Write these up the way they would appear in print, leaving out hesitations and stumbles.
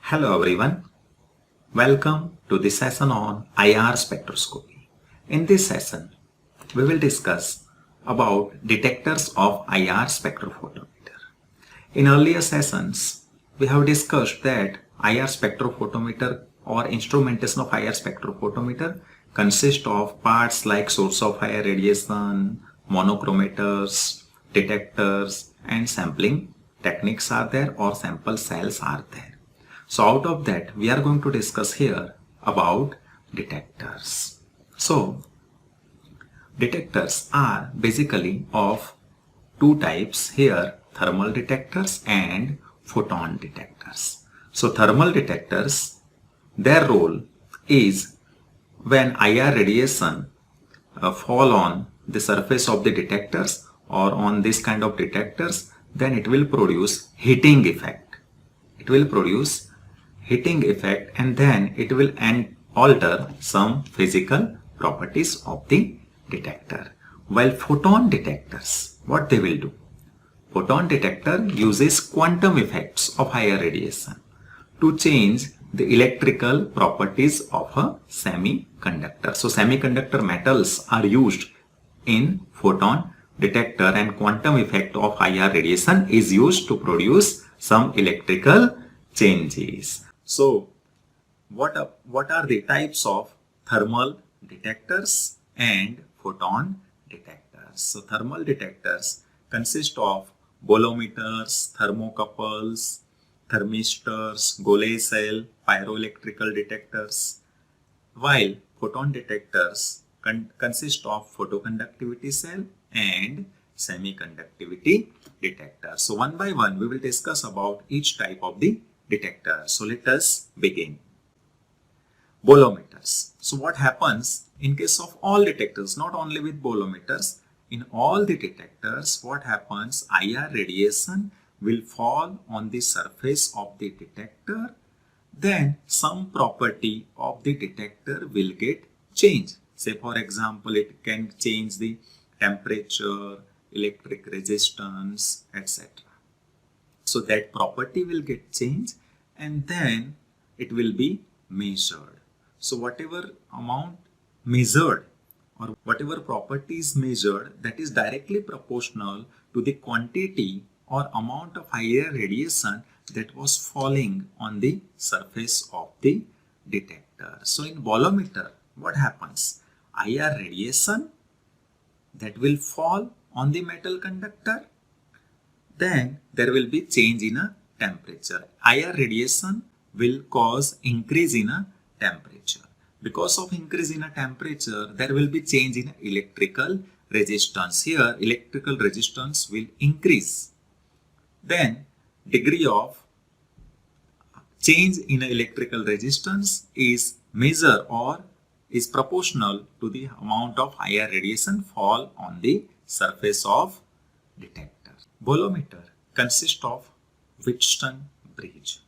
Hello everyone, welcome to this session on IR spectroscopy. In this session, we will discuss about detectors of IR spectrophotometer. In earlier sessions, we have discussed that IR spectrophotometer or instrumentation of IR spectrophotometer consists of parts like source of IR radiation, monochromators, detectors, and sampling techniques are there or sample cells are there. So out of that, we are going to discuss here about detectors. So detectors are basically of two types here, thermal detectors and photon detectors. So thermal detectors, their role is when IR radiation fall on the surface of the detectors or on this kind of detectors, then it will produce heating effect. It will produce heating effect and then it will alter some physical properties of the detector. While photon detectors, what they will do? Photon detector uses quantum effects of higher radiation to change the electrical properties of a semiconductor. So semiconductor metals are used in photon detector and quantum effect of higher radiation is used to produce some electrical changes. So what are the types of thermal detectors and photon detectors? So thermal detectors consist of bolometers, thermocouples, thermistors, Golay cell, pyroelectrical detectors, while photon detectors consist of photoconductivity cell and semiconductivity detector. So one by one we will discuss about each type of the detector. So let us begin. Bolometers. So what happens in case of all detectors, not only with bolometers, in all the detectors, what happens? IR radiation will fall on the surface of the detector, then some property of the detector will get changed. Say for example, it can change the temperature, electric resistance, etc. So that property will get changed and then it will be measured. So whatever amount measured or whatever property is measured, that is directly proportional to the quantity or amount of higher radiation that was falling on the surface of the detector. So in bolometer, what happens? IR radiation that will fall on the metal conductor, then there will be change in a temperature. IR radiation will cause increase in a temperature. Because of increase in a temperature, there will be change in electrical resistance. Here, electrical resistance will increase. Then, degree of change in electrical resistance is measured or is proportional to the amount of higher radiation fall on the surface of detector. Bolometer consists of Wheatstone bridge.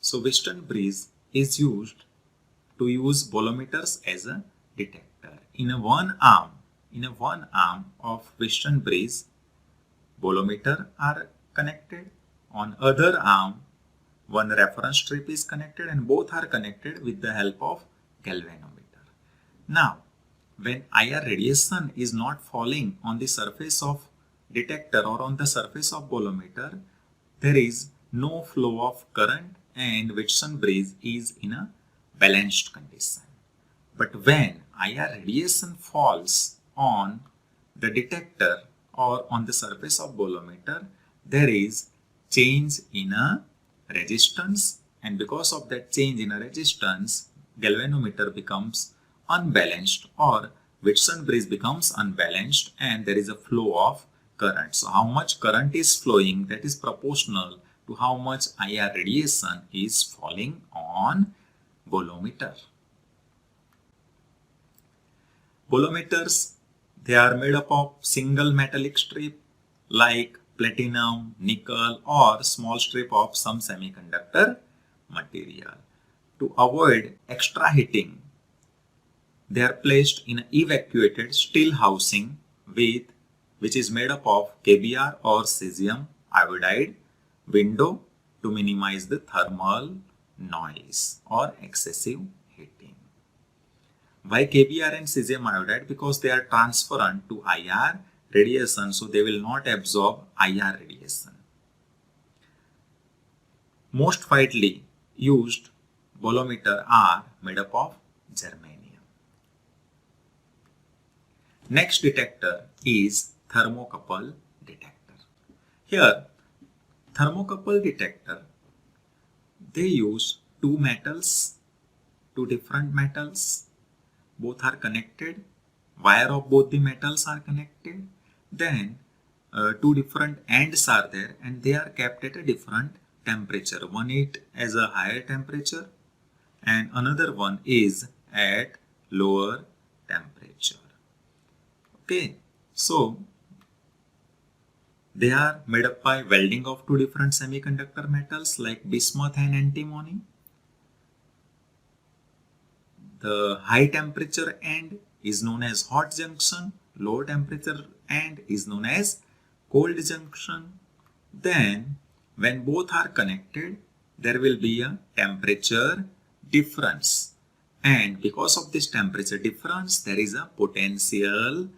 So Wheatstone bridge is used to use bolometers as a detector. In a one arm of Wheatstone bridge, bolometer are connected. On other arm, one reference strip is connected and both are connected with the help of galvanometer. Now, when IR radiation is not falling on the surface of detector or on the surface of bolometer, there is no flow of current and Wheatstone bridge is in a balanced condition. But when IR radiation falls on the detector or on the surface of bolometer, there is change in a resistance, and because of that change in a resistance, galvanometer becomes unbalanced or Wheatstone bridge becomes unbalanced and there is a flow of current. So how much current is flowing, that is proportional to how much IR radiation is falling on bolometer. Bolometers, they are made up of single metallic strip like platinum, nickel or small strip of some semiconductor material. To avoid extra heating, they are placed in an evacuated steel housing which is made up of KBr or cesium iodide window to minimize the thermal noise or excessive heating. Why KBr and cesium iodide? Because they are transparent to IR radiation, so they will not absorb IR radiation. Most widely used bolometer are made up of germanium. Next detector is thermocouple detector. Here, thermocouple detector, they use two different metals. Both are connected. Wire of both the metals are connected. Then two different ends are there and they are kept at a different temperature. One is as a higher temperature and another one is at lower temperature. Okay, so they are made up by welding of two different semiconductor metals like bismuth and antimony. The high temperature end is known as hot junction, low temperature end is known as cold junction. Then when both are connected, there will be a temperature difference. And because of this temperature difference, there is a potential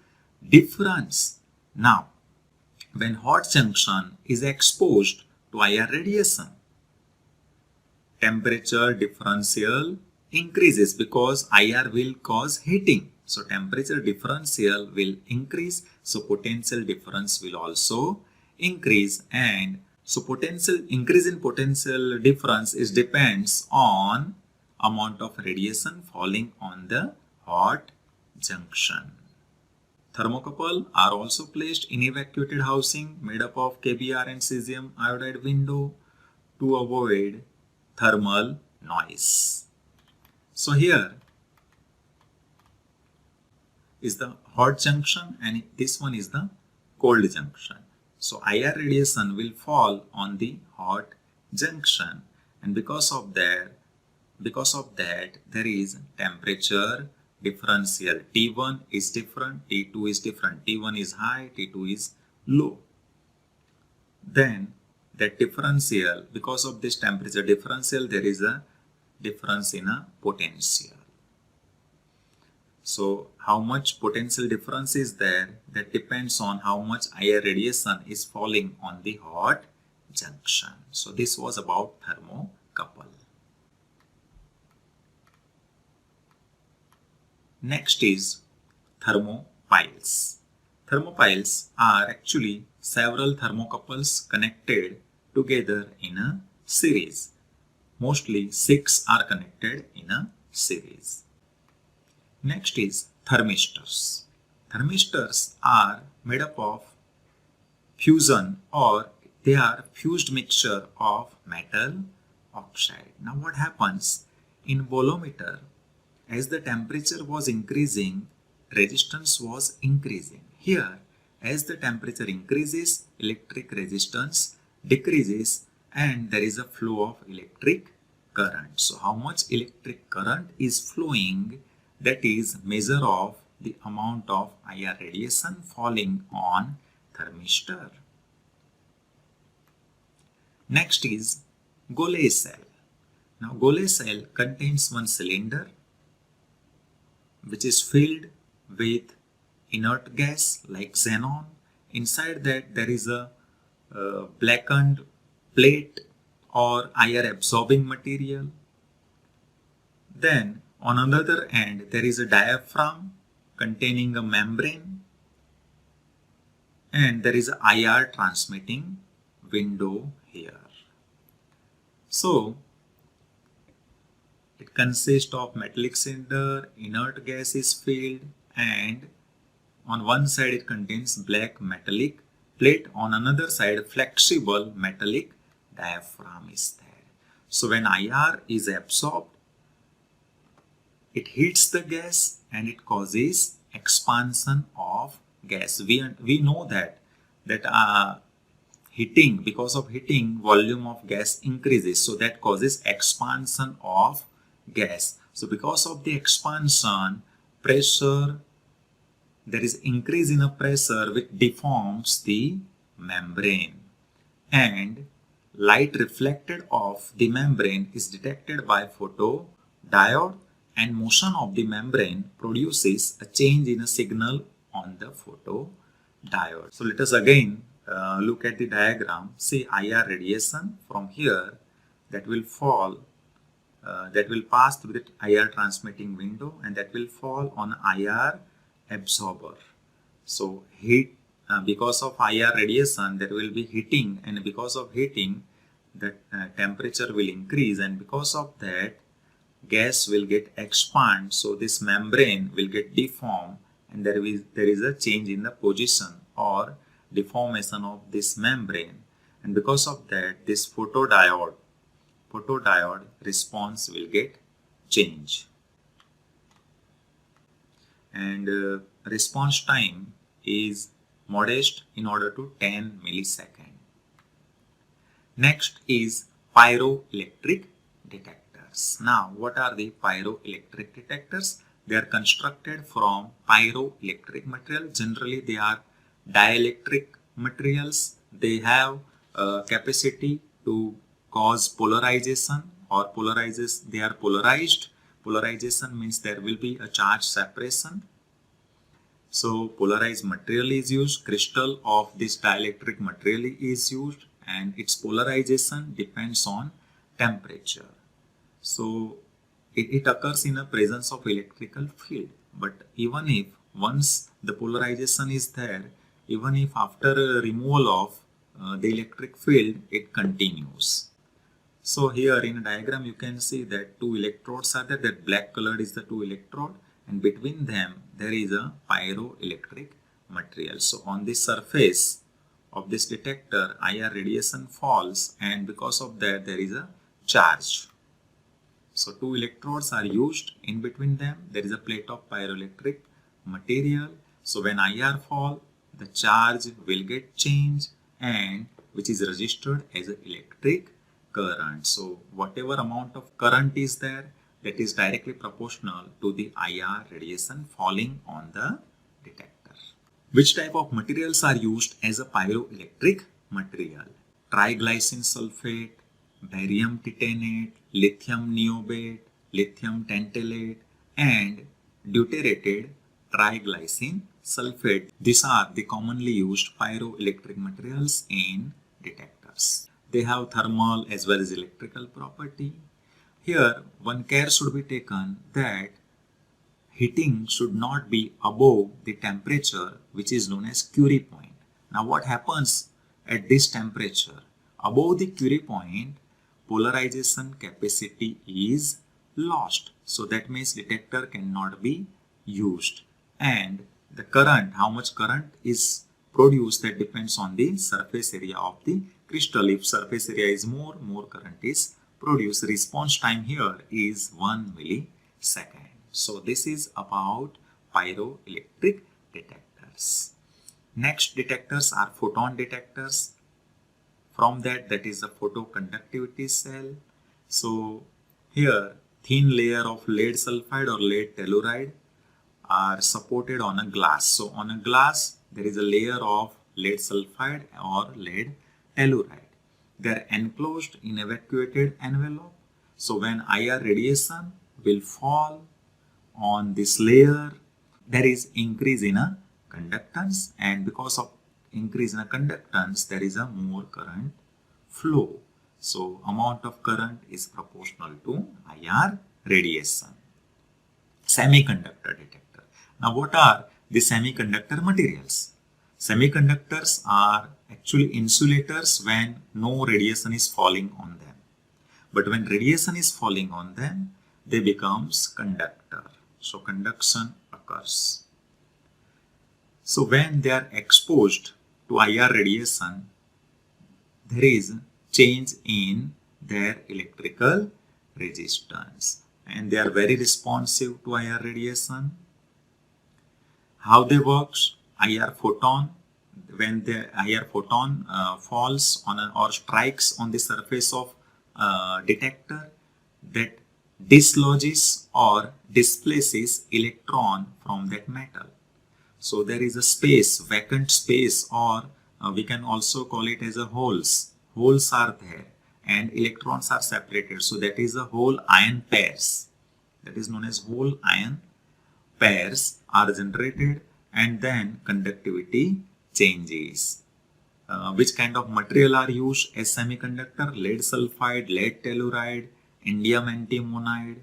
difference. Now, when hot junction is exposed to IR radiation, temperature differential increases because IR will cause heating. So temperature differential will increase, so potential difference will also increase. And so potential increase in potential difference is depends on amount of radiation falling on the hot junction. Thermocouple are also placed in evacuated housing made up of KBr and cesium iodide window to avoid thermal noise. So here is the hot junction and this one is the cold junction. So IR radiation will fall on the hot junction, and because of that there is temperature differential. T1 is different, T2 is different, T1 is high, T2 is low. Then that differential, because of this temperature differential, there is a difference in a potential. So how much potential difference is there, that depends on how much IR radiation is falling on the hot junction. So this was about thermocouple. Next is thermopiles. Thermopiles are actually several thermocouples connected together in a series. Mostly 6 are connected in a series. Next is thermistors. Thermistors are made up of fusion, or they are fused mixture of metal oxide. Now what happens in bolometer, as the temperature was increasing, resistance was increasing. Here, as the temperature increases, electric resistance decreases and there is a flow of electric current. So how much electric current is flowing, that is measure of the amount of IR radiation falling on thermistor. Next is Golay cell. Now Golay cell contains one cylinder which is filled with inert gas like xenon. Inside that there is a blackened plate or IR absorbing material. Then on another end there is a diaphragm containing a membrane, and there is a IR transmitting window here. So it consists of metallic cylinder, inert gas is filled, and on one side it contains black metallic plate, on another side flexible metallic diaphragm is there. So when IR is absorbed, it heats the gas and it causes expansion of gas. We know that heating, because of heating, volume of gas increases, so that causes expansion of gas. So because of the expansion, pressure, there is increase in a pressure which deforms the membrane, and light reflected off the membrane is detected by photodiode, and motion of the membrane produces a change in a signal on the photodiode. So let us again look at the diagram. See IR radiation from here that will fall, that will pass through the IR transmitting window, and that will fall on IR absorber. So heat, because of IR radiation there will be heating, and because of heating the temperature will increase, and because of that gas will get expand, so this membrane will get deformed, and there is a change in the position or deformation of this membrane, and because of that this photodiode response will get changed, and response time is modest in order to 10 millisecond. Next is pyroelectric detectors. Now, what are the pyroelectric detectors? They are constructed from pyroelectric material. Generally, they are dielectric materials. They have capacity to cause polarization or polarizes. They are polarized. Polarization means there will be a charge separation. So polarized material is used. Crystal of this dielectric material is used, and its polarization depends on temperature. So it occurs in the presence of electrical field. But even if once the polarization is there, even if after removal of the electric field, it continues. So here in a diagram you can see that two electrodes are there. That black colored is the two electrode, and between them there is a pyroelectric material. So on the surface of this detector IR radiation falls, and because of that there is a charge. So two electrodes are used. In between them there is a plate of pyroelectric material. So when IR fall, the charge will get changed, and which is registered as an electric current. So whatever amount of current is there, that is directly proportional to the IR radiation falling on the detector. Which type of materials are used as a pyroelectric material? Triglycine sulfate, barium titanate, lithium niobate, lithium tantalate, and deuterated triglycine sulfate. These are the commonly used pyroelectric materials in detectors. They have thermal as well as electrical property. Here one care should be taken that heating should not be above the temperature which is known as Curie point. Now what happens at this temperature? Above the Curie point, polarization capacity is lost. So that means detector cannot be used, and the current, how much current is produced, that depends on the surface area of the crystal. If surface area is more current is produced. Response time here is 1 millisecond. So this is about pyroelectric detectors. Next detectors are photon detectors. From that is the photoconductivity cell. So here thin layer of lead sulfide or lead telluride are supported on a glass. So on a glass there is a layer of lead sulfide or lead telluride. They are enclosed in evacuated envelope. So when IR radiation will fall on this layer, there is increase in a conductance, and because of increase in a conductance there is a more current flow. So amount of current is proportional to IR radiation. Semiconductor detector. Now what are the semiconductor materials? Semiconductors are actually insulators when no radiation is falling on them. But when radiation is falling on them, they becomes conductor. So conduction occurs. So when they are exposed to IR radiation, there is change in their electrical resistance, and they are very responsive to IR radiation. How they works? IR photon, when the IR photon falls on or strikes on the surface of detector, that dislodges or displaces electron from that metal. So there is a space, vacant space, or we can also call it as a holes holes are there and electrons are separated. So that is a hole ion pairs. That is known as hole ion pairs are generated, and then conductivity changes. Which kind of material are used as semiconductor? Lead sulfide, lead telluride, indium antimonide.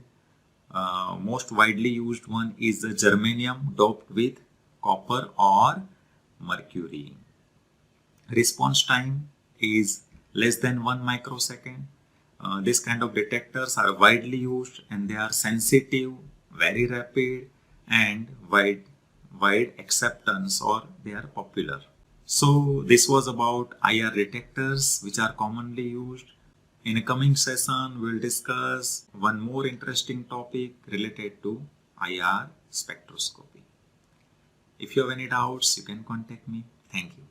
Most widely used one is the germanium doped with copper or mercury. Response time is less than 1 microsecond. This kind of detectors are widely used and they are sensitive, very rapid, and wide acceptance, or they are popular. So this was about IR detectors which are commonly used. In a coming session, we'll discuss one more interesting topic related to IR spectroscopy. If you have any doubts, you can contact me. Thank you.